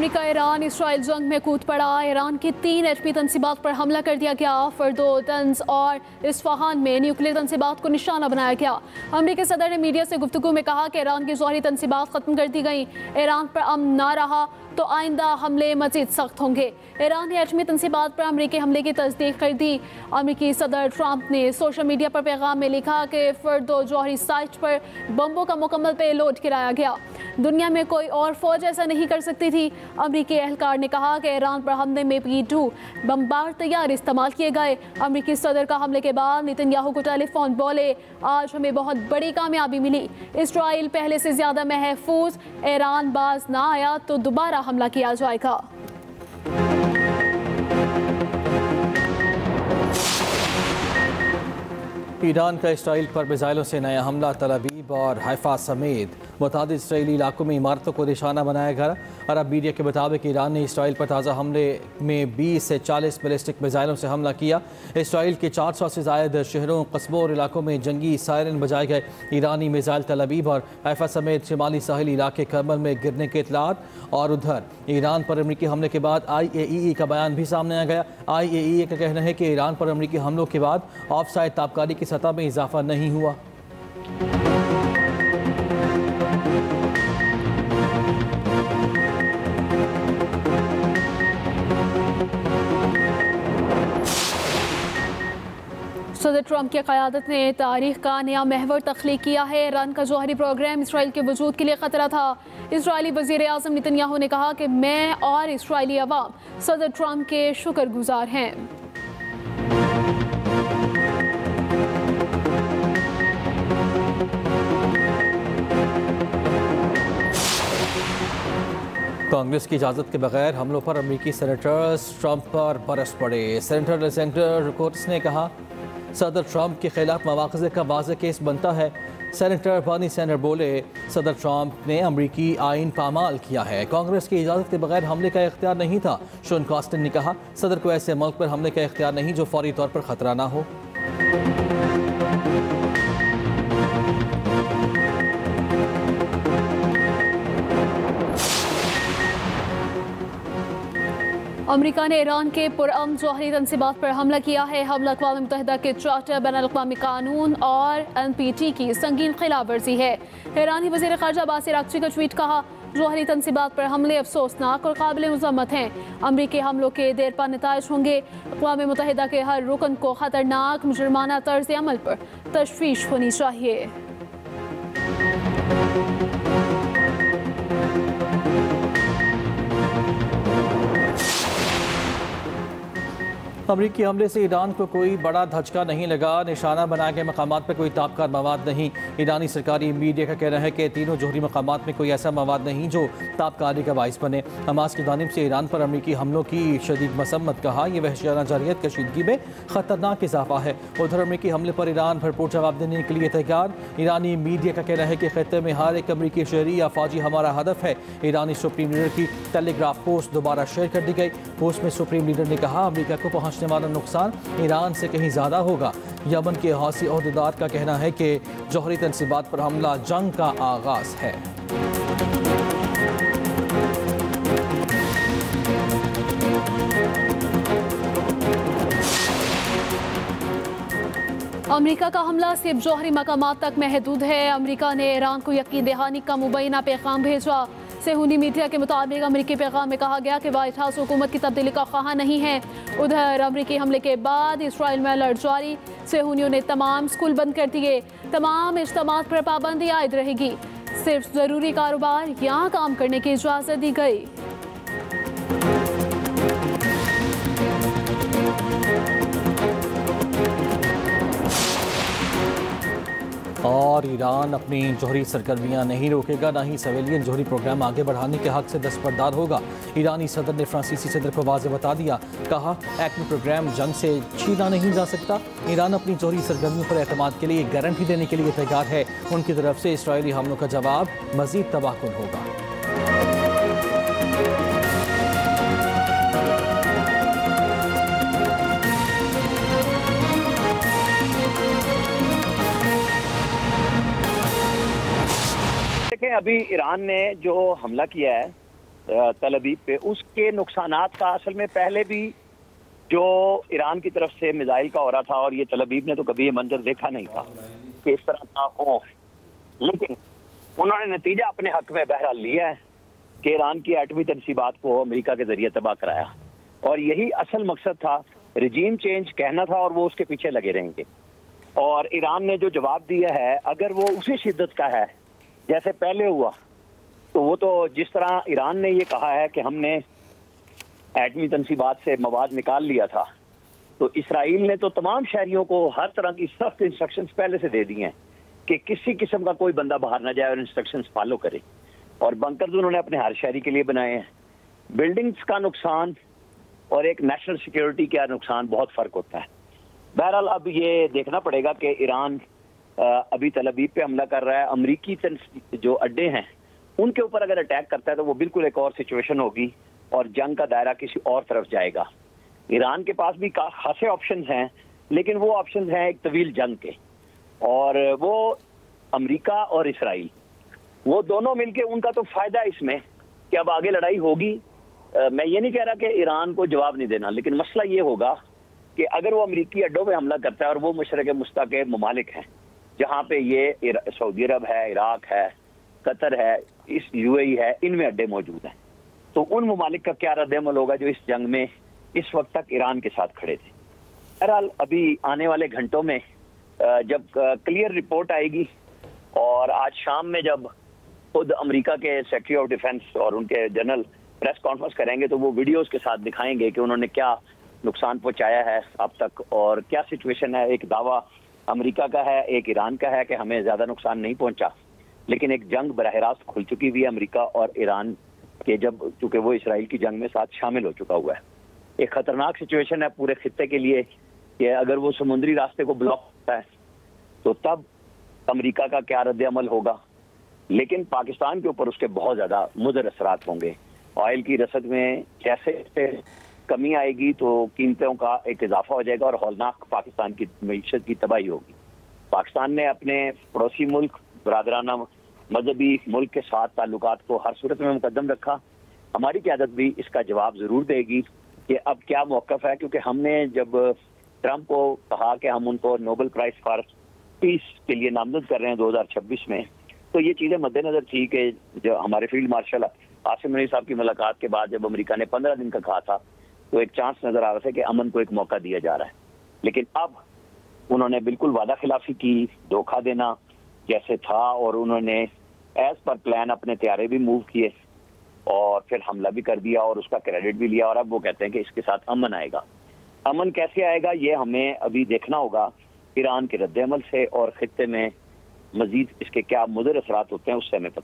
America Iran Israel जंग में कूद पड़ा। ईरान की 3 एटमी तंसीबात पर हमला कर दिया गया। फर्दो, तंज और इस्फहान में न्यूक्लियर तंसीबात को निशाना बनाया गया। अमेरिकी सदर ने मीडिया से गुफ्तगू में कहा कि ईरान की जौहरी तंसीबात खत्म कर दी गई। ईरान पर अमन ना रहा तो आइंदा हमले मजीद सख्त होंगे। ईरान ने एटमी तंसीबात पर अमेरिकी हमले की तस्दीक कर दी। अमेरिकी सदर ट्रंप ने सोशल मीडिया पर पैगाम में लिखा कि फर्दो जौहरी साइट पर बम्बों का मुकम्मल पेलोड गिराया गया। दुनिया में कोई और फौज ऐसा नहीं कर सकती थी। अमेरिकी एहलकार ने कहा कि ईरान पर हमले में P2 बमबार तैयार इस्तेमाल किए गए। अमेरिकी सदर का हमले के बाद नेतन्याहू को टेलीफोन बोले, आज हमें बहुत बड़ी कामयाबी मिली। इसराइल पहले से ज्यादा महफूज, ईरान बाज ना आया तो दोबारा हमला किया जाएगा। ईरान का इसराइल पर मिसाइलों से नया हमला। तल अवीव और हैफा समेत मुतादिद इसराइली इलाकों में इमारतों को निशाना बनाया गया। अरब मीडिया के मुताबिक ईरान ने इसराइल पर ताज़ा हमले में 20 से 40 बैलिस्टिक मिसाइलों से हमला किया। इसराइल के 400 से ज़ायद शहरों, कस्बों और इलाकों में जंगी सायरन बजाए गए। ईरानी मिसाइल तल अवीव और हैफा समेत शिमाली साहिली इलाके कर्मल में गिरने के इतलात। और उधर ईरान पर अमेरिकी हमले के बाद IAEA का बयान भी सामने आ गया। IAEA का कहना है कि ईरान पर अमेरिकी हमलों के बाद ऑफसाइड ताबकारी की सतह में इजाफा नहीं हुआ। सदर ट्रंप की क़यादत ने तारीख का नया महवर तख्लीक किया है। ईरान का जौहरी प्रोग्राम इसराइल के वजूद के लिए ख़तरा था। इसराइली वज़ीर आज़म नेतन्याहू ने कहा कि मैं और इसराइली अवाम सदर ट्रंप के शुक्रगुजार हैं। कांग्रेस की इजाज़त के बगैर हमलों पर अमेरिकी सेनेटर्स ट्रंप पर बरस पड़े। सेनेटर अलेक्जेंडर रुकोर्ट्स ने कहा, सदर ट्रंप के खिलाफ मवाख़ज़े का वाज़ेह केस बनता है। सेनेटर बर्नी सैंडर्स बोले, सदर ट्रंप ने अमेरिकी आइन पामाल किया है। कांग्रेस की इजाज़त के बगैर हमले का इख्तियार नहीं था। शॉन कास्टन ने कहा, सदर को ऐसे मुल्क पर हमले का इख्तियार नहीं जो फौरी तौर पर ख़तरा ना हो। अमेरिका ने ईरान के पुरअमन जौहरी तंसीबात पर हमला किया है। हमला अक़वाम मुत्तहिदा के चार्टर, बैनुल-अक़वामी कानून और NPT की संगीन खिलाफ वर्जी है। ईरानी वज़ीर ख़ारजा अब्बास अराग़ची का ट्वीट कहा, जौहरी तंसीबात पर हमले अफसोसनाक और काबिल मज़म्मत हैं। अमरीकी हमलों के देरपा नताइज होंगे। अक़वाम मुत्तहिदा के हर रुकन को ख़तरनाक मुजरमाना तर्ज़ अमल पर तशवीश होनी चाहिए। अमरीकी हमले से ईरान को कोई बड़ा धचका नहीं लगा। निशाना बनाए गए मकामात पर कोई ताबकार मवाद नहीं। ईरानी सरकारी मीडिया का कहना है कि तीनों जोहरी मकामात में कोई ऐसा मवाद नहीं जो ताबकारी का बाइस बने। हमास की जानिब से ईरान पर अमरीकी हमलों की शदीद मसम्मत कहा, यह वहशियाना जारियत कशीदगी में ख़तरनाक इजाफा है। उधर अमरीकी हमले पर ईरान भरपूर जवाब देने के लिए तैयार। ईरानी मीडिया का कहना है कि खत्ते में हर एक अमरीकी शहरी या फौजी हमारा हदफ है। ईरानी सुप्रीम लीडर की टेलीग्राफ पोस्ट दोबारा शेयर कर दी गई। पोस्ट में सुप्रीम लीडर ने कहा, अमरीका को पहुँचने वाला नुकसान ईरान से कहीं ज्यादा होगा। यमन के हौसी ओहदेदार का कहना है कि जौहरी तंसीबात पर हमला जंग का आगाज है। अमेरिका का हमला सिर्फ जौहरी मकामात तक महदूद है। अमेरिका ने ईरान को यकीन दहानी का मुबैना पैगाम भेजा। सेहूनी मीडिया के मुताबिक अमेरिकी पैगाम में कहा गया कि व्हाइट हाउस हुकूमत की तब्दीली का ख्वाह नहीं है। उधर अमेरिकी हमले के बाद इसराइल में अलर्ट जारी। सेहूनियों ने तमाम स्कूल बंद कर दिए। तमाम इज्तिमात पर पाबंदी आयद रहेगी। सिर्फ ज़रूरी कारोबार यहाँ काम करने की इजाज़त दी गई। और ईरान अपनी जौहरी सरगर्मियां नहीं रोकेगा, ना ही सिविलियन जौहरी प्रोग्राम आगे बढ़ाने के हक से दस्तबरदार होगा। ईरानी सदर ने फ्रांसीसी सदर को वाज़ेह बता दिया। कहा, एटमी प्रोग्राम जंग से छीना नहीं जा सकता। ईरान अपनी जौहरी सरगर्मियों पर एतमाद के लिए गारंटी देने के लिए तैयार है। उनकी तरफ से इसराइली हमलों का जवाब मज़ीद तबाहकुन होगा। देखें, अभी ईरान ने जो हमला किया है तल अवीव पे, उसके नुकसानात का असल में पहले भी जो ईरान की तरफ से मिसाइल का हो रहा था, और ये तल अवीव ने तो कभी ये मंजर देखा नहीं था कि इस तरह का हो, लेकिन उन्होंने नतीजा अपने हक में बहरहाल लिया है कि ईरान की एटमी तनसीबात को अमेरिका के जरिए तबाह कराया, और यही असल मकसद था। रिजीम चेंज कहना था और वो उसके पीछे लगे रहेंगे। और ईरान ने जो जवाब दिया है, अगर वो उसी शिद्दत का है जैसे पहले हुआ, तो वो तो जिस तरह ईरान ने ये कहा है कि हमने एटमी तनसीबात से मवाद निकाल लिया था, तो इसराइल ने तो तमाम शहरियों को हर तरह की सख्त इंस्ट्रक्शंस पहले से दे दिए हैं कि किसी किस्म का कोई बंदा बाहर ना जाए और इंस्ट्रक्शंस फॉलो करे। और बंकर्स उन्होंने अपने हर शहरी के लिए बनाए हैं। बिल्डिंग्स का नुकसान और एक नेशनल सिक्योरिटी का नुकसान बहुत फर्क होता है। बहरहाल अब ये देखना पड़ेगा कि ईरान अभी तल अवीव पे हमला कर रहा है, अमरीकी जो अड्डे हैं उनके ऊपर अगर अटैक करता है तो वो बिल्कुल एक और सिचुएशन होगी और जंग का दायरा किसी और तरफ जाएगा। ईरान के पास भी खासे ऑप्शंस हैं, लेकिन वो ऑप्शंस हैं एक तवील जंग के, और वो अमेरिका और इसराइल वो दोनों मिलके, उनका तो फायदा इसमें कि अब आगे लड़ाई होगी। मैं ये नहीं कह रहा कि ईरान को जवाब नहीं देना, लेकिन मसला ये होगा कि अगर वो अमरीकी अड्डों पे हमला करता है, और वो मशरक़ मुस्ता के ममालिक हैं जहाँ पे ये सऊदी अरब है, इराक है, कतर है, इस UAE है, इनमें अड्डे मौजूद हैं, तो उन ममालिक का क्या रद्द-ए-अमल होगा जो इस जंग में इस वक्त तक ईरान के साथ खड़े थे। बहरहाल अभी आने वाले घंटों में जब क्लियर रिपोर्ट आएगी, और आज शाम में जब खुद अमेरिका के सेक्रेटरी ऑफ डिफेंस और उनके जनरल प्रेस कॉन्फ्रेंस करेंगे, तो वो वीडियोस के साथ दिखाएंगे कि उन्होंने क्या नुकसान पहुंचाया है अब तक और क्या सिचुएशन है। एक दावा अमेरिका का है, एक ईरान का है कि हमें ज़्यादा नुकसान नहीं पहुंचा, लेकिन एक जंग बराह रास्त खुल चुकी हुई है अमेरिका और ईरान के, जब चूँकि वो इसराइल की जंग में साथ शामिल हो चुका हुआ है। एक ख़तरनाक सिचुएशन है पूरे खित्ते के लिए कि अगर वो समुद्री रास्ते को ब्लॉक करता है तो तब अमेरिका का क्या रद्द-ए-अमल होगा, लेकिन पाकिस्तान के ऊपर उसके बहुत ज़्यादा मुज़र असरात होंगे। ऑयल की रसद में जैसे कमी आएगी तो कीमतों का एक इजाफा हो जाएगा और हौलनाक पाकिस्तान की मईशत की तबाही होगी। पाकिस्तान ने अपने पड़ोसी मुल्क, बरादराना मजहबी मुल्क के साथ ताल्लुकात को हर सूरत में मुकद्दम रखा। हमारी क़यादत भी इसका जवाब ज़रूर देगी कि अब क्या मौक़िफ़ है, क्योंकि हमने जब ट्रंप को कहा कि हम उनको नोबेल प्राइज़ फॉर पीस के लिए नामजद कर रहे हैं 2026 में, तो ये चीज़ें मद्देनजर थी कि जो हमारे फील्ड मार्शल आसिम मुनीर साहब की मुलाकात के बाद जब अमेरिका ने 15 दिन का कहा था, तो एक चांस नज़र आ रहा था कि अमन को एक मौका दिया जा रहा है। लेकिन अब उन्होंने बिल्कुल वादा खिलाफी की, धोखा देना जैसे था, और उन्होंने एज पर प्लान अपने तैयारे भी मूव किए और फिर हमला भी कर दिया और उसका क्रेडिट भी लिया, और अब वो कहते हैं कि इसके साथ अमन आएगा। अमन कैसे आएगा ये हमें अभी देखना होगा ईरान के रद्द-ए-अमल से, और खित्ते में मजीद इसके क्या मुज़र असरात होते हैं उससे हमें पता